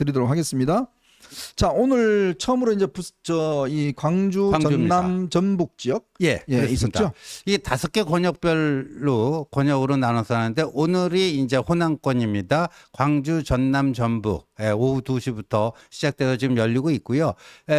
드리도록 하겠습니다. 자, 오늘 처음으로 이제 이 광주, 광주입니다. 전남, 전북 지역 예, 있었죠. 이게 5개 권역별로 권역으로 나눠서 하는데 오늘이 이제 호남권입니다. 광주, 전남, 전북 오후 2시부터 시작돼서 지금 열리고 있고요.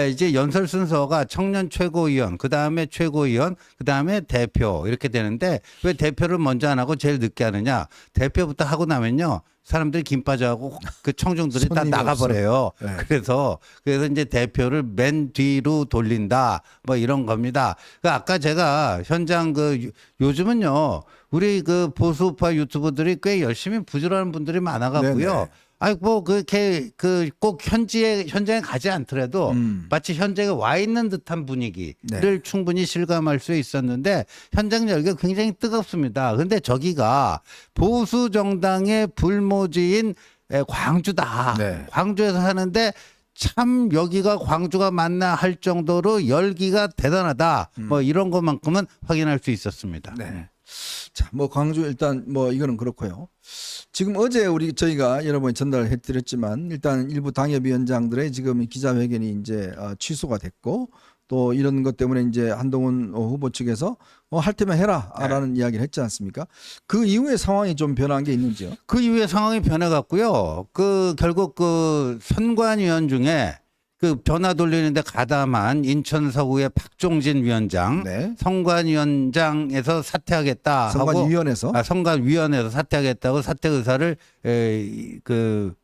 이제 연설 순서가 청년 최고위원, 그 다음에 최고위원, 그 다음에 대표 이렇게 되는데 왜 대표를 먼저 안 하고 제일 늦게 하느냐? 대표부터 하고 나면요. 사람들이 김 빠져하고 그 청중들이 다 나가버려요. 네. 그래서 이제 대표를 맨 뒤로 돌린다 뭐 이런 겁니다. 아까 제가 현장 요즘은요 우리 그 보수파 유튜버들이 꽤 열심히 부지런한 분들이 많아갖고요. 네네. 아니 뭐 그렇게 꼭 현장에 가지 않더라도 마치 현장에 와 있는 듯한 분위기를 네. 충분히 실감할 수 있었는데 현장 열기가 굉장히 뜨겁습니다. 그런데 저기가 보수 정당의 불모지인 광주다. 네. 광주에서 하는데 참 여기가 광주가 맞나 할 정도로 열기가 대단하다. 뭐 이런 것만큼은 확인할 수 있었습니다. 네. 자, 뭐 광주 일단 뭐 이거는 그렇고요. 지금 어제 저희가 여러분이 전달해 드렸지만 일단 일부 당협위원장들의 지금 기자회견이 이제 취소가 됐고 또 이런 것 때문에 이제 한동훈 후보 측에서 할 테면 해라라는 이야기를 했지 않습니까? 그 이후에 상황이 좀 변한 게 있는지요? 그 이후에 상황이 변해갔고요. 결국 선관위원 중에 전화 돌리는데 가담한 인천 서구의 박종진 위원장, 네. 선관위원장에서 사퇴하겠다 선관위원회에서 하고 선관위원회에서 사퇴하겠다고 사퇴 의사를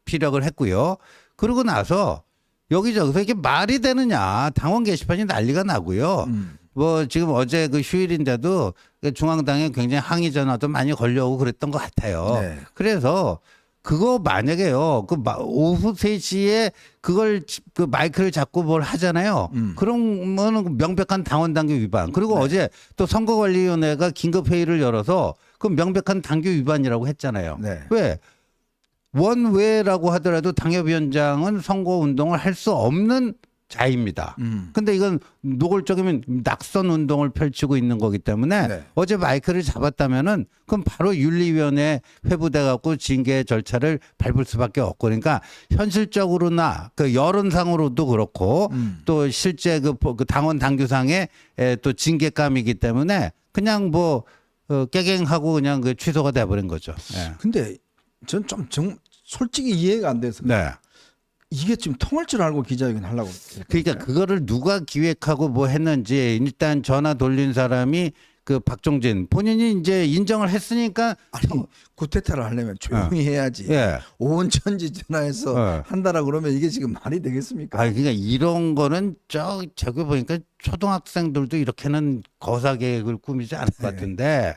피력을 했고요. 그러고 나서 여기저기서 이게 말이 되느냐 당원 게시판이 난리가 나고요. 뭐 지금 어제 휴일인데도 중앙당에 굉장히 항의 전화도 많이 걸려오고 그랬던 것 같아요. 네. 그래서 그거 만약에요, 오후 3시에 그걸 마이크를 잡고 뭘 하잖아요. 그러면은 명백한 당원 당규 위반. 그리고 네. 어제 또 선거관리위원회가 긴급회의를 열어서 그 명백한 당규 위반이라고 했잖아요. 네. 왜? 원외라고 하더라도 당협위원장은 선거운동을 할 수 없는 자입니다. 근데 이건 노골적이면 낙선 운동을 펼치고 있는 거기 때문에 네. 어제 마이크를 잡았다면은 그럼 바로 윤리위원회 회부돼 갖고 징계 절차를 밟을 수밖에 없고 그러니까 현실적으로나 여론상으로도 그렇고 또 실제 그 당원 당규상의 또 징계감이기 때문에 그냥 깨갱하고 그냥 취소가 돼버린 거죠. 예. 근데 전 좀 솔직히 이해가 안 돼서 네. 이게 지금 통할 줄 알고 기자회견 하려고 그러니까 그거를 누가 기획하고 뭐 했는지 일단 전화 돌린 사람이 박종진 본인이 이제 인정을 했으니까 아니 구태타를 하려면 조용히 해야지. 예. 오온천지 전화해서 한다라 그러면 이게 지금 말이 되겠습니까? 그러니까 이런 거는 저기 보니까 초등학생들도 이렇게는 거사 계획을 꾸미지 않을 것 같은데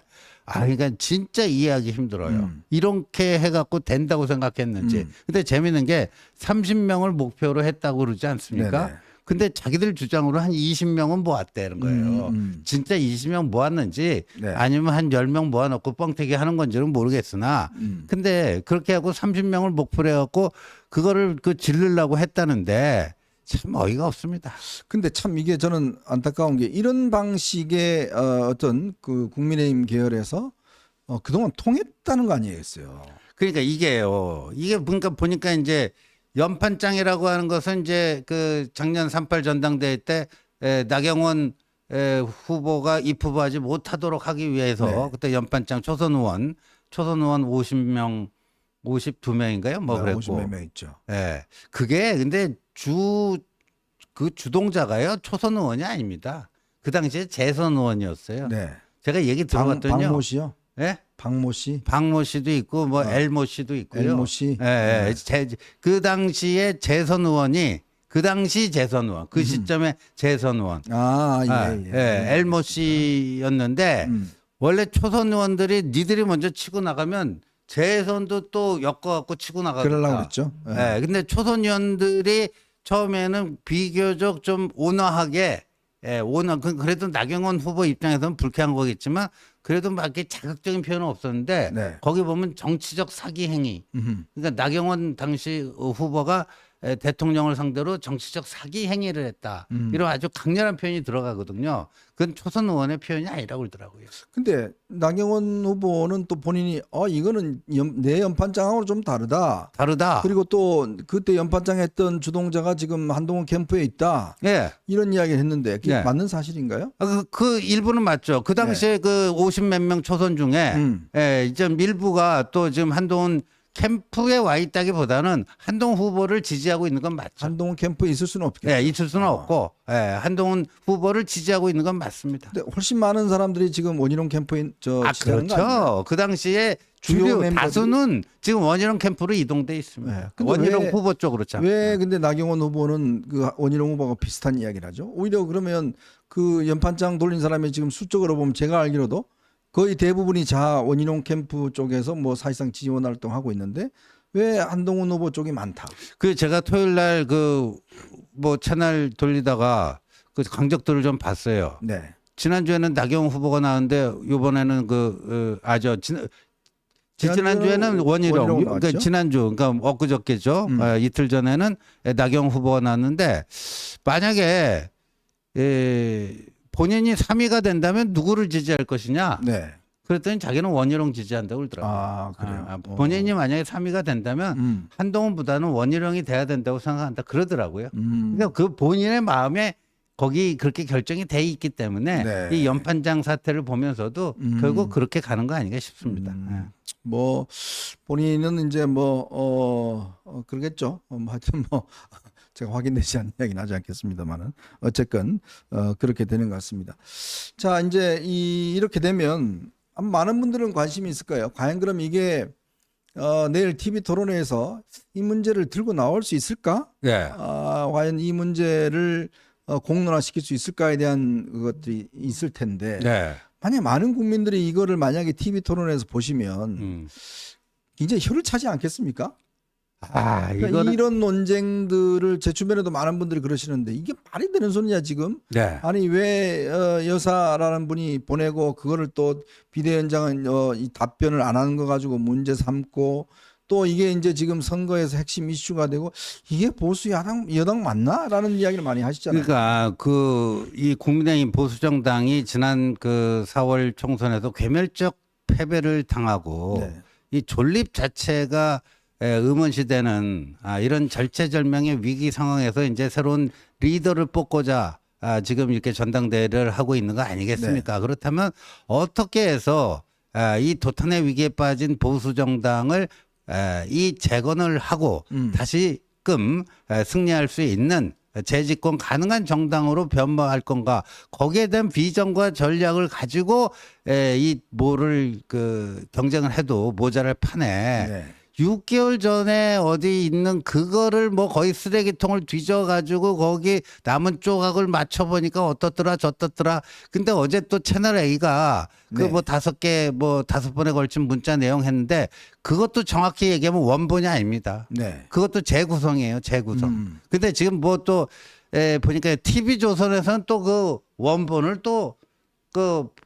그러니까 진짜 이해하기 힘들어요. 이렇게 해갖고 된다고 생각했는지. 근데 재밌는 게 30명을 목표로 했다고 그러지 않습니까? 네네. 근데 자기들 주장으로 한 20명은 모았다는 거예요. 진짜 20명 모았는지 네. 아니면 한 10명 모아놓고 뻥튀기 하는 건지는 모르겠으나 근데 그렇게 하고 30명을 목표로 해갖고 그거를 지르려고 했다는데 참 어이가 없습니다. 근데 참 이게 저는 안타까운 게 이런 방식의 어떤 국민의힘 계열에서 그동안 통했다는 거 아니겠어요? 그러니까 이게 그러니까 보니까 이제 연판장이라고 하는 것은 이제 작년 3.8 전당대회 때 나경원 후보가 입후보하지 못하도록 하기 위해서 네. 그때 연판장 초선 의원 50명 52명인가요? 뭐 그랬고. 50몇 명 있죠. 예. 그게 근데 주동자가요. 초선 의원이 아닙니다. 그 당시에 재선 의원이었어요. 네. 제가 얘기 들어봤더니요. 박모 씨요? 예? 박모 씨? 박모 씨도 있고 엘모 씨도 있고요. 엘모 씨? 예, 그 당시에 재선 의원이 그 당시 재선 의원 그 시점에 재선 의원 엘모 씨였는데 원래 초선 의원들이 니들이 먼저 치고 나가면 재선도 또 엮어갖고 치고 나가겠다. 그러려고 그랬죠. 예, 근데 초선 의원들이 처음에는 비교적 좀 온화하게 그래도 나경원 후보 입장에서는 불쾌한 거겠지만 그래도 막 이렇게 자극적인 표현은 없었는데 네. 거기 보면 정치적 사기 행위. 그러니까 나경원 당시 후보가 대통령을 상대로 정치적 사기 행위를 했다. 이런 아주 강렬한 표현이 들어가거든요. 그건 초선 의원의 표현이 아니라고 그러더라고요. 근데 나경원 후보는 또 본인이 이거는 내 연판장하고 좀 다르다. 다르다. 그리고 또 그때 연판장 했던 주동자가 지금 한동훈 캠프에 있다. 예. 이런 이야기를 했는데 그게 네. 맞는 사실인가요? 그 일부는 맞죠. 그 당시에 그 50몇 명 초선 중에 이제 일부가 또 지금 한동훈 캠프에 와 있다기보다는 한동훈 후보를 지지하고 있는 건 맞죠. 한동훈 캠프에 있을 수는 없겠죠. 예, 있을 수는 없고 한동훈 후보를 지지하고 있는 건 맞습니다. 근데 훨씬 많은 사람들이 지금 원희룡 캠프에 지지하는 거 아니에요? 그렇죠. 그 당시에 주요 주류 멤버들이? 다수는 지금 원희룡 캠프로 이동돼 있습니다. 네. 근데 원희룡 왜- 후보 쪽으로 참. 왜 근데 나경원 후보는 그 원희룡 후보가 비슷한 이야기를 하죠? 오히려 그러면 그 연판장 돌린 사람이 지금 수적으로 보면 제가 알기로도 거의 대부분이 원희룡 캠프 쪽에서 뭐 사실상 지원 활동하고 있는데 왜 한동훈 후보 쪽이 많다? 그 제가 토요일 날 그 뭐 채널 돌리다가 그 강적들을 좀 봤어요. 네. 지난주에는 나경원 후보가 나왔는데 이번에는 지난주에는 원희룡, 그러니까 나왔죠? 지난주, 그러니까 엊그저께죠. 이틀 전에는 나경원 후보가 나왔는데 만약에 본인이 3위가 된다면 누구를 지지할 것이냐? 네. 그랬더니 자기는 원희룡 지지한다고 그러더라고요. 아, 그래요? 본인이 만약에 3위가 된다면 한동훈보다는 원희룡이 돼야 된다고 생각한다 그러더라고요. 그러니까 그 본인의 마음에 거기 그렇게 결정이 돼 있기 때문에 네. 이 연판장 사태를 보면서도 결국 그렇게 가는 거 아닌가 싶습니다. 뭐 본인은 이제 그러겠죠. 하여튼 제가 확인되지 않는 이야기는 하지 않겠습니다만은 어쨌건 그렇게 되는 것 같습니다. 자, 이제 이렇게 되면 많은 분들은 관심이 있을 거예요. 과연 그럼 이게 내일 TV 토론회에서 이 문제를 들고 나올 수 있을까? 네. 과연 이 문제를 공론화시킬 수 있을까에 대한 것들이 있을 텐데 네. 만약 많은 국민들이 이거를 만약에 TV 토론에서 보시면 굉장히 혀를 차지 않겠습니까? 그러니까 이거는 이런 논쟁들을 제 주변에도 많은 분들이 그러시는데 이게 말이 되는 소리냐 지금? 네. 아니 왜 여사라는 분이 보내고 그거를 또 비대위원장은 이 답변을 안 하는 거 가지고 문제 삼고 또 이게 이제 지금 선거에서 핵심 이슈가 되고 이게 보수 여당 맞나라는 이야기를 많이 하시잖아요. 그러니까 이 국민의힘 보수정당이 지난 그 4월 총선에서 괴멸적 패배를 당하고 네. 이 존립 자체가 의문시되는 이런 절체절명의 위기 상황에서 이제 새로운 리더를 뽑고자 지금 이렇게 전당대회를 하고 있는 거 아니겠습니까? 그렇다면 어떻게 해서 이 도탄의 위기에 빠진 보수 정당을 이 재건을 하고 다시금 승리할 수 있는 재집권 가능한 정당으로 변모할 건가? 거기에 대한 비전과 전략을 가지고 이 뭐를 경쟁을 해도 모자랄 판에 네. 6개월 전에 어디 있는 그거를 뭐 거의 쓰레기통을 뒤져가지고 거기 남은 조각을 맞춰보니까 어떻더라 저떻더라. 근데 어제 또 채널 A가 그 네. 뭐 5개 뭐 5번에 걸친 문자 내용 했는데 그것도 정확히 얘기하면 원본이 아닙니다. 네. 그것도 재구성이에요. 재구성. 근데 지금 뭐 또 보니까 TV조선에서는 또 그 원본을 또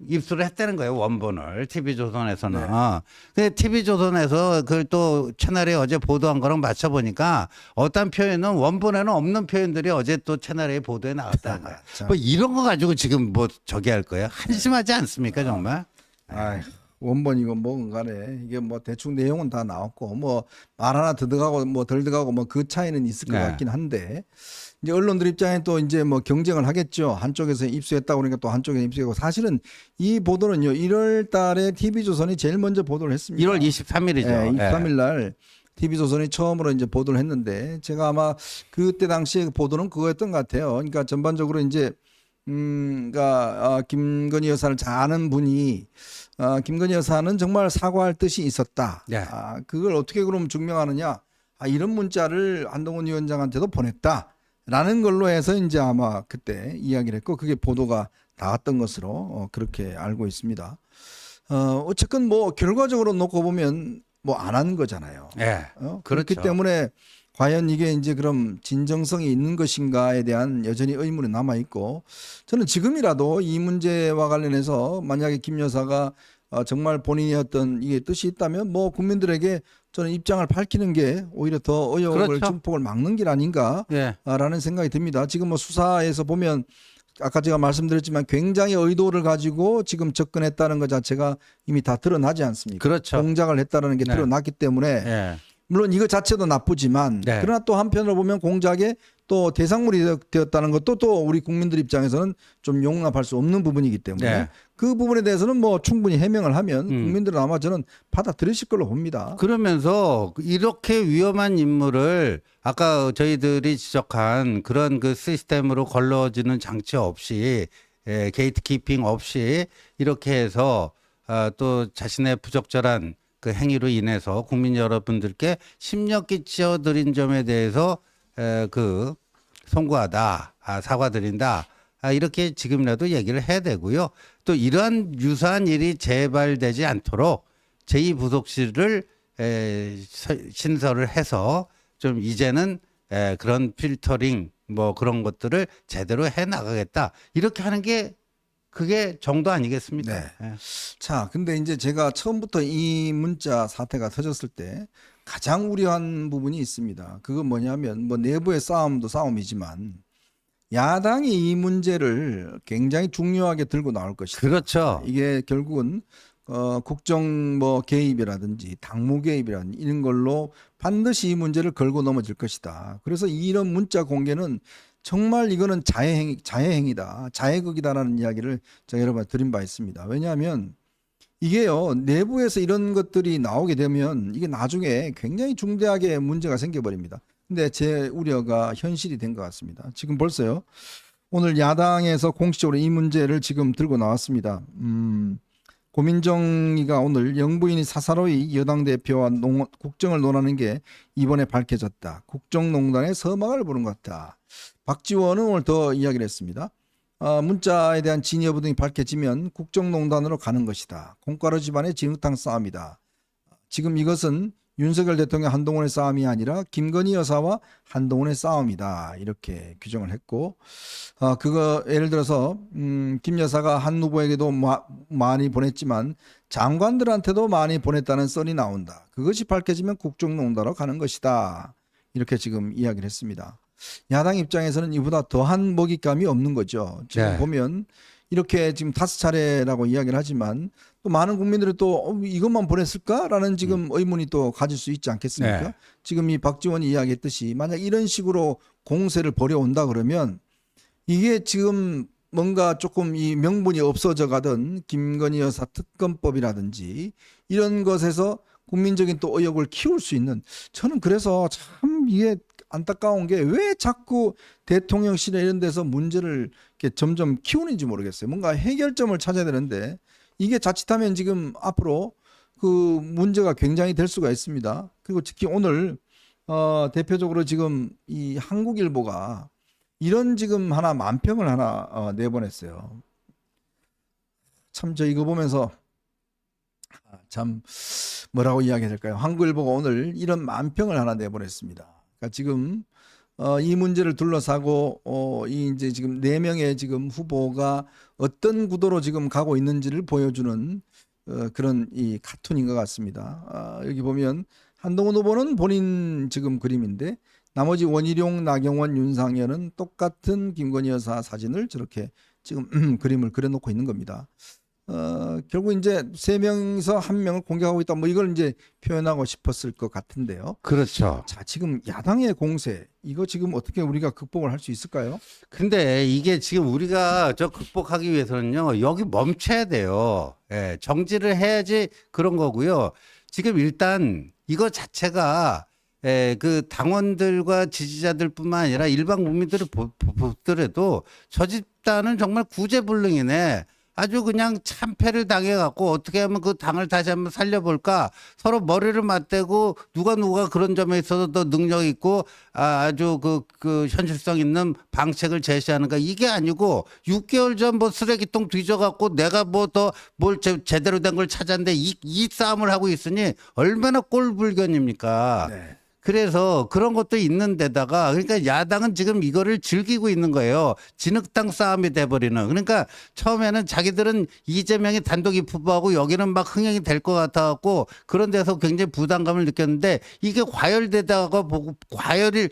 입수를 했다는 거예요. 원본을 TV조선에서는. 네. 근데 TV조선에서 그걸 또 채널에 어제 보도한 거랑 맞춰보니까 어떤 표현은 원본에는 없는 표현들이 어제 또 채널에 보도에 나왔다는 거예요. 자. 뭐 이런 거 가지고 지금 뭐 저기 할 거예요. 한심하지 않습니까 정말? 원본이고 뭐건 간에 이게 뭐 대충 내용은 다 나왔고 뭐 말 하나 더 들어가고 뭐 덜 들어가고 뭐 그 차이는 있을 것 네. 같긴 한데 이제 언론들 입장에 또 이제 뭐 경쟁을 하겠죠. 한쪽에서 입수했다고 그러니까 또 한쪽에 입수하고 사실은 이 보도는요 1월 달에 TV조선이 제일 먼저 보도를 했습니다. 1월 23일이죠. 네, 23일 날 TV조선이 처음으로 이제 보도를 했는데 제가 아마 그때 당시에 보도는 그거였던 것 같아요. 그러니까 전반적으로 이제 그러니까 김건희 여사를 잘 아는 분이 김건희 여사는 정말 사과할 뜻이 있었다. 네. 그걸 어떻게 그럼 증명하느냐? 이런 문자를 한동훈 위원장한테도 보냈다라는 걸로 해서 이제 아마 그때 이야기를 했고 그게 보도가 나왔던 것으로 그렇게 알고 있습니다. 어쨌건 뭐 결과적으로 놓고 보면 뭐 안 하는 거잖아요. 예. 그렇기 그렇죠. 때문에 과연 이게 이제 그럼 진정성이 있는 것인가에 대한 여전히 의문이 남아 있고, 저는 지금이라도 이 문제와 관련해서 만약에 김 여사가 정말 본인이 어떤 이게 뜻이 있다면 뭐 국민들에게 저는 입장을 밝히는 게 오히려 더 의혹을 그렇죠. 증폭을 막는 길 아닌가라는 예. 생각이 듭니다. 지금 뭐 수사에서 보면 아까 제가 말씀드렸지만 굉장히 의도를 가지고 지금 접근했다는 것 자체가 이미 다 드러나지 않습니까? 그렇죠. 공작을 했다는 게 네. 드러났기 때문에 예. 물론 이거 자체도 나쁘지만 네. 그러나 또 한편으로 보면 공작의 또 대상물이 되었다는 것도 또 우리 국민들 입장에서는 좀 용납할 수 없는 부분이기 때문에 네. 그 부분에 대해서는 뭐 충분히 해명을 하면 음. 국민들은 아마 저는 받아들이실 걸로 봅니다. 그러면서 이렇게 위험한 인물을 아까 저희들이 지적한 그런 그 시스템으로 걸러지는 장치 없이 게이트 키핑 없이 이렇게 해서 또 자신의 부적절한 그 행위로 인해서 국민 여러분들께 심려 끼쳐드린 점에 대해서 그 송구하다, 사과드린다. 이렇게 지금이라도 얘기를 해야 되고요. 또 이러한 유사한 일이 재발되지 않도록 제2부속실을 신설을 해서 좀 이제는 그런 필터링 뭐 그런 것들을 제대로 해 나가겠다. 이렇게 하는 게 그게 정도 아니겠습니까? 네. 예. 자, 근데 이제 제가 처음부터 이 문자 사태가 터졌을 때 가장 우려한 부분이 있습니다. 그건 뭐냐면 뭐 내부의 싸움도 싸움이지만 야당이 이 문제를 굉장히 중요하게 들고 나올 것이다. 그렇죠. 이게 결국은 국정 뭐 개입이라든지 당무 개입이라든지 이런 걸로 반드시 이 문제를 걸고 넘어질 것이다. 그래서 이런 문자 공개는 정말 이거는 자해행위다, 자해극이다라는 이야기를 제가 여러분한테 드린 바 있습니다. 왜냐하면 이게요, 내부에서 이런 것들이 나오게 되면 이게 나중에 굉장히 중대하게 문제가 생겨버립니다. 근데 제 우려가 현실이 된 것 같습니다. 지금 벌써요, 오늘 야당에서 공식적으로 이 문제를 지금 들고 나왔습니다. 고민정이가 오늘 영부인이 사사로이 여당 대표와 국정을 논하는 게 이번에 밝혀졌다. 국정농단에 서막을 부른 것 같다. 박지원은 오늘 더 이야기를 했습니다. 문자에 대한 진위 여부 등이 밝혀지면 국정농단으로 가는 것이다. 콩가루 집안의 진흙탕 싸움이다. 지금 이것은 윤석열 대통령 한동훈의 싸움이 아니라 김건희 여사와 한동훈의 싸움이다. 이렇게 규정을 했고, 그거 예를 들어서 김 여사가 한 후보에게도 많이 보냈지만 장관들한테도 많이 보냈다는 썰이 나온다. 그것이 밝혀지면 국정농단으로 가는 것이다. 이렇게 지금 이야기를 했습니다. 야당 입장에서는 이보다 더한 먹잇감이 없는 거죠. 지금 네. 보면 이렇게 지금 5차례라고 이야기를 하지만 또 많은 국민들이 또 이것만 보냈을까라는 지금 의문이 또 가질 수 있지 않겠습니까? 네. 지금 이 박지원이 이야기했듯이 만약 이런 식으로 공세를 벌여온다 그러면 이게 지금 뭔가 조금 이 명분이 없어져 가던 김건희 여사 특검법이라든지 이런 것에서 국민적인 또 의혹을 키울 수 있는, 저는 그래서 참 이게 안타까운 게 왜 자꾸 대통령실에 이런 데서 문제를 이렇게 점점 키우는지 모르겠어요. 뭔가 해결점을 찾아야 되는데 이게 자칫하면 지금 앞으로 그 문제가 굉장히 될 수가 있습니다. 그리고 특히 오늘 대표적으로 지금 이 한국일보가 이런 지금 하나 만평을 하나 내보냈어요. 참 저 이거 보면서 참 뭐라고 이야기해야 될까요? 한국일보가 오늘 이런 만평을 하나 내보냈습니다. 그러니까 지금 이 문제를 둘러싸고 이 이제 지금 4명의 지금 후보가 어떤 구도로 지금 가고 있는지를 보여주는 그런 이 카툰인 것 같습니다. 여기 보면 한동훈 후보는 본인 지금 그림인데 나머지 원희룡, 나경원, 윤상현은 똑같은 김건희 여사 사진을 저렇게 지금 그림을 그려놓고 있는 겁니다. 결국 이제 3명에서 1명을 공격하고 있다. 뭐 이걸 이제 표현하고 싶었을 것 같은데요. 그렇죠. 자, 지금 야당의 공세 이거 지금 어떻게 우리가 극복을 할 수 있을까요? 근데 이게 지금 우리가 저 극복하기 위해서는요, 여기 멈춰야 돼요. 예, 정지를 해야지 그런 거고요. 지금 일단 이거 자체가 그 당원들과 지지자들뿐만 아니라 일반 국민들을 보더라도 저 집단은 정말 구제불능이네. 아주 그냥 참패를 당해갖고 어떻게 하면 그 당을 다시 한번 살려볼까, 서로 머리를 맞대고 누가 그런 점에 있어서 더 능력 있고 아주 그 현실성 있는 방책을 제시하는가, 이게 아니고 6개월 전 뭐 쓰레기통 뒤져갖고 내가 뭐 더 뭘 제대로 된 걸 찾았는데 이 싸움을 하고 있으니 얼마나 꼴불견입니까? 네. 그래서 그런 것도 있는데다가 그러니까 야당은 지금 이거를 즐기고 있는 거예요. 진흙탕 싸움이 돼버리는. 그러니까 처음에는 자기들은 이재명이 단독 후보하고 여기는 막 흥행이 될 것 같아갖고 그런 데서 굉장히 부담감을 느꼈는데 이게 과열되다가 보고 과열이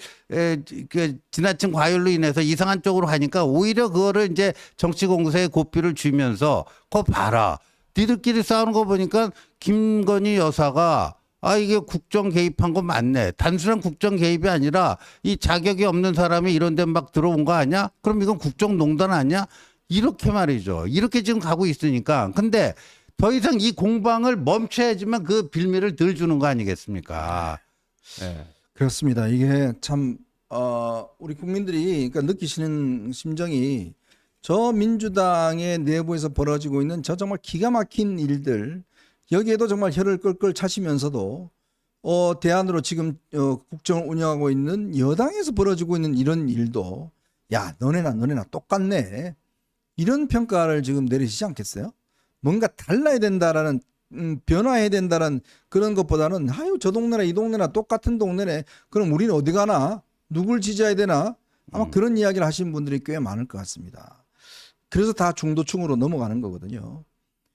지나친 과열로 인해서 이상한 쪽으로 가니까 오히려 그거를 이제 정치 공세에 고삐를 쥐면서 그거 봐라. 니들끼리 싸우는 거 보니까 김건희 여사가 이게 국정 개입한 거 맞네. 단순한 국정 개입이 아니라 이 자격이 없는 사람이 이런 데 막 들어온 거 아니야? 그럼 이건 국정농단 아니야? 이렇게 말이죠. 이렇게 지금 가고 있으니까. 근데 더 이상 이 공방을 멈춰야지만 그 빌미를 덜 주는 거 아니겠습니까? 네. 그렇습니다. 이게 참 우리 국민들이 그러니까 느끼시는 심정이 저 민주당의 내부에서 벌어지고 있는 저 정말 기가 막힌 일들 여기에도 정말 혀를 끌끌 차시면서도 대안으로 지금 국정을 운영하고 있는 여당에서 벌어지고 있는 이런 일도 야 너네나 똑같네 이런 평가를 지금 내리시지 않겠어요? 뭔가 달라야 된다라는 변화해야 된다는 그런 것보다는 아유 저 동네나 이 동네나 똑같은 동네네 그럼 우리는 어디 가나 누굴 지지해야 되나 아마 그런 이야기를 하시는 분들이 꽤 많을 것 같습니다. 그래서 다 중도층으로 넘어가는 거거든요.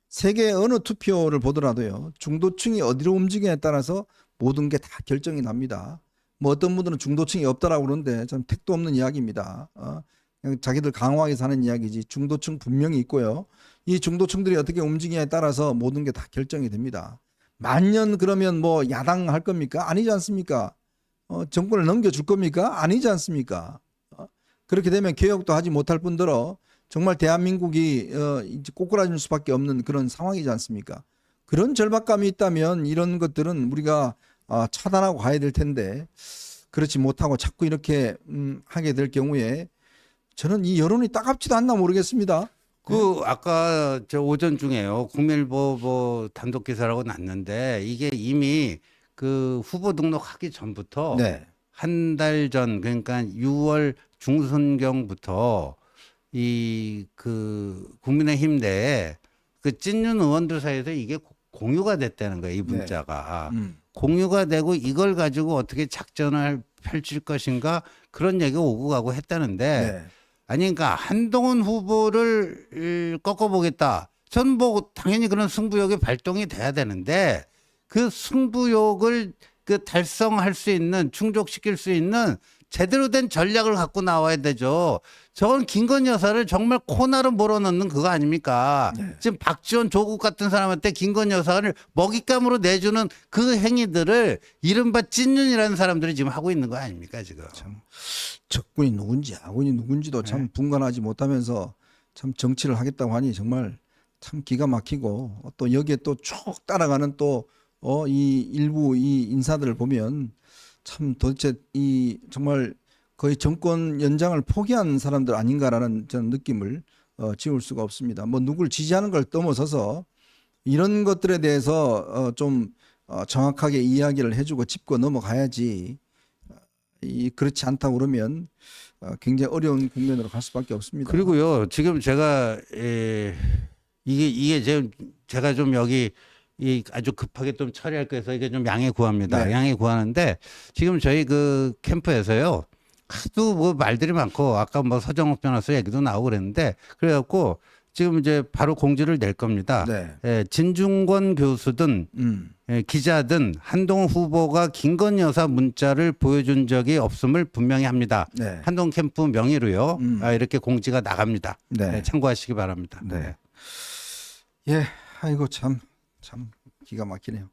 세계 어느 투표를 보더라도요. 중도층이 어디로 움직이냐에 따라서 모든 게 다 결정이 납니다. 뭐 어떤 분들은 중도층이 없다라고 그러는데 참 택도 없는 이야기입니다. 그냥 자기들 강화하게 사는 이야기지 중도층 분명히 있고요. 이 중도층들이 어떻게 움직이냐에 따라서 모든 게 다 결정이 됩니다. 만년 그러면 뭐 야당 할 겁니까? 아니지 않습니까? 정권을 넘겨줄 겁니까? 아니지 않습니까? 그렇게 되면 개혁도 하지 못할 뿐더러 정말 대한민국이 이제 꼬꾸라질 수밖에 없는 그런 상황이지 않습니까? 그런 절박감이 있다면 이런 것들은 우리가 차단하고 가야 될 텐데 그렇지 못하고 자꾸 이렇게 하게 될 경우에 저는 이 여론이 따갑지도 않나 모르겠습니다. 아까 저 오전 중에요. 국민일보 뭐 단독 기사라고 났는데 이게 이미 그 후보 등록하기 전부터 네. 한 달 전 그러니까 6월 중순경부터 이 그 국민의힘 내에 그 찐윤 의원들 사이에서 이게 공유가 됐다는 거예요. 이 문자가. 공유가 되고 이걸 가지고 어떻게 작전을 펼칠 것인가 그런 얘기가 오고 가고 했다는데 네. 아니 그러니까 한동훈 후보를 꺾어보겠다. 전 뭐 당연히 그런 승부욕이 발동이 돼야 되는데 그 승부욕을 그 달성할 수 있는 충족시킬 수 있는 제대로 된 전략을 갖고 나와야 되죠. 저건 김건희 여사를 정말 코너로 몰아넣는 그거 아닙니까? 네. 지금 박지원 조국 같은 사람한테 김건희 여사를 먹잇감으로 내주는 그 행위들을 이른바 찐윤이라는 사람들이 지금 하고 있는 거 아닙니까 지금? 참 적군이 누군지 아군이 누군지도 참 분간하지 못하면서 참 정치를 하겠다고 하니 정말 참 기가 막히고 또 여기에 또 쭉 따라가는 또 이 일부 이 인사들을 보면 참 도대체 이 정말 거의 정권 연장을 포기한 사람들 아닌가라는 저는 느낌을 지울 수가 없습니다. 뭐 누굴 지지하는 걸 넘어서서 이런 것들에 대해서 좀 정확하게 이야기를 해주고 짚고 넘어가야지 그렇지 않다고 그러면 굉장히 어려운 국면으로 갈 수밖에 없습니다. 그리고요 지금 제가 이게 제가 좀 여기 이 아주 급하게 좀 처리할 거해서 이게 좀 양해 구합니다. 네. 양해 구하는데 지금 저희 그 캠프에서요 하도 뭐 말들이 많고 아까 뭐 서정욱 변호사 얘기도 나오고 그랬는데 그래갖고 지금 이제 바로 공지를 낼 겁니다. 네. 진중권 교수든 기자든 한동훈 후보가 김건희 여사 문자를 보여준 적이 없음을 분명히 합니다. 네. 한동훈 캠프 명의로요. 이렇게 공지가 나갑니다. 네. 참고하시기 바랍니다. 네. 예, 아이고 참 기가 막히네요.